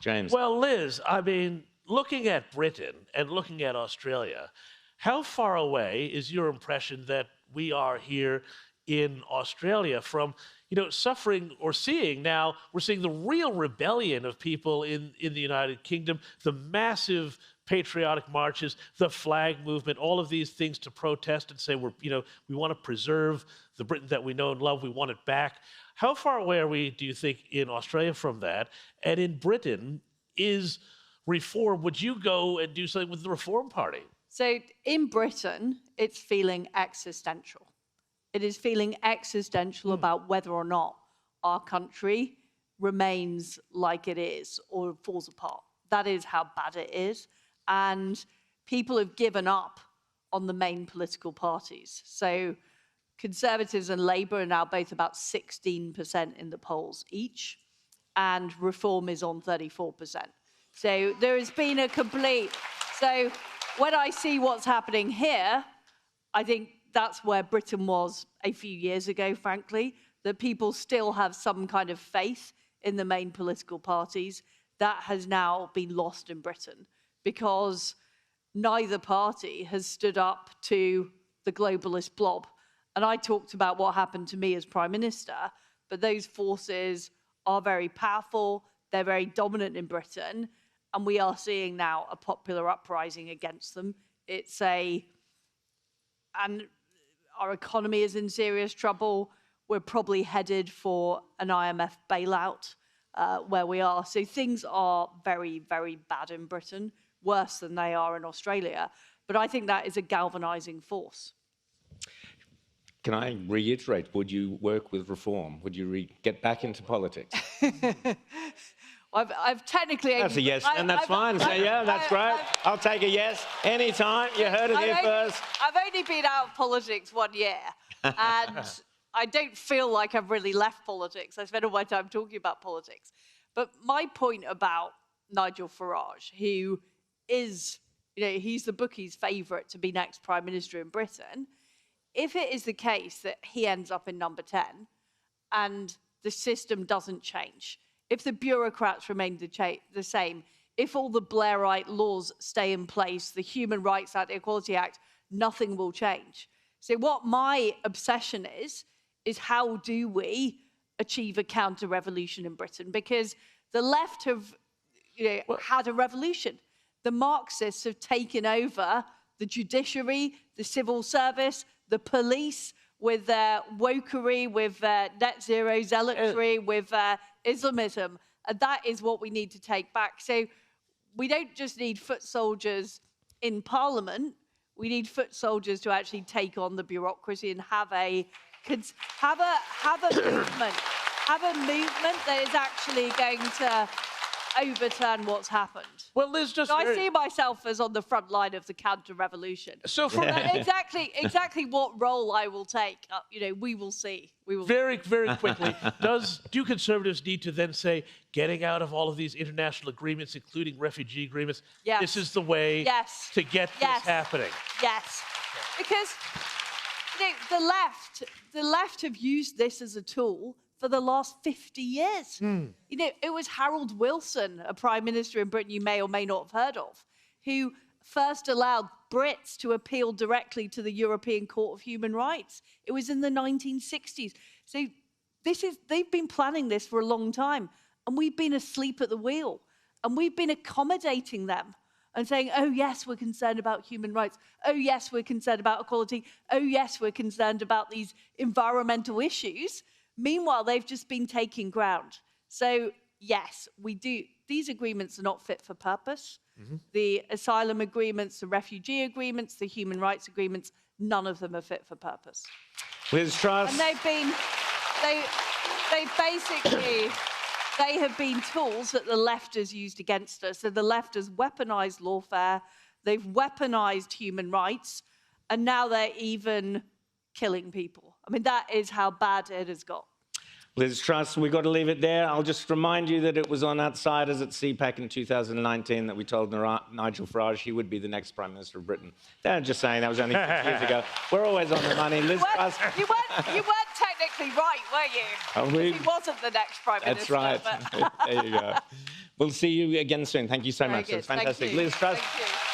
James. Well, Liz, I mean, looking at Britain and looking at Australia, how far away is your impression that we are here in Australia from, suffering or seeing now, we're seeing the real rebellion of people in the United Kingdom, the massive patriotic marches, the flag movement, all of these things to protest and say we want to preserve the Britain that we know and love, we want it back. How far away are we, do you think, in Australia from that? And in Britain, is reform, would you go and do something with the Reform Party? So in Britain, it's feeling existential. It is feeling existential about whether or not our country remains like it is or falls apart. That is how bad it is. And people have given up on the main political parties. So Conservatives and Labour are now both about 16% in the polls each, and Reform is on 34%. So there has been a complete... So when I see what's happening here, I think that's where Britain was a few years ago, frankly, that people still have some kind of faith in the main political parties. That has now been lost in Britain because neither party has stood up to the globalist blob. And I talked about what happened to me as Prime Minister, but those forces are very powerful, they're very dominant in Britain, and we are seeing now a popular uprising against them. And our economy is in serious trouble. We're probably headed for an IMF bailout where we are. So things are very, very bad in Britain, worse than they are in Australia. But I think that is a galvanizing force. Can I reiterate, would you work with Reform? Would you get back into politics? I've technically... That's a yes, and that's fine. So, yeah, that's great. I'll take a yes anytime. You heard it here first. I've only been out of politics 1 year, and I don't feel like I've really left politics. I spend all my time talking about politics. But my point about Nigel Farage, who is, he's the bookie's favourite to be next Prime Minister in Britain, if it is the case that he ends up in number 10 and the system doesn't change, if the bureaucrats remain the same, if all the Blairite laws stay in place, the Human Rights Act, the Equality Act, nothing will change. So what my obsession is how do we achieve a counter-revolution in Britain? Because the left have had a revolution. The Marxists have taken over the judiciary, the civil service, the police, with their wokery, with net zero zealotry, with Islamism. And that is what we need to take back. So we don't just need foot soldiers in Parliament. We need foot soldiers to actually take on the bureaucracy and have a movement that is actually going to overturn what's happened. Well, Liz, just... So I see myself as on the front line of the counter-revolution. So for exactly what role I will take, we will see. Very, very quickly, do Conservatives need to then say, getting out of all of these international agreements, including refugee agreements, yes. This is the way to get this happening? Yes, because the left have used this as a tool for the last 50 years. It was Harold Wilson, a Prime Minister in Britain you may or may not have heard of, who first allowed Brits to appeal directly to the European Court of Human Rights. It was in the 1960s. So they've been planning this for a long time, and we've been asleep at the wheel, and we've been accommodating them and saying, oh, yes, we're concerned about human rights. Oh, yes, we're concerned about equality. Oh, yes, we're concerned about these environmental issues. Meanwhile, they've just been taking ground. So, yes, we do. These agreements are not fit for purpose. The asylum agreements, the refugee agreements, the human rights agreements, none of them are fit for purpose. Liz Truss. And they have been tools that the left has used against us. So the left has weaponized lawfare, they've weaponized human rights, and now they're even killing people. I mean, that is how bad it has got. Liz Truss, we've got to leave it there. I'll just remind you that it was on Outsiders at CPAC in 2019 that we told Nigel Farage he would be the next Prime Minister of Britain. They're just saying that was only 6 years ago. We're always on the money. Liz Truss... You weren't technically right, were you? He wasn't the next Prime Minister. That's right. There you go. We'll see you again soon. Thank you so Very much. good. It's fantastic. Thank you. Liz Truss. Thank you.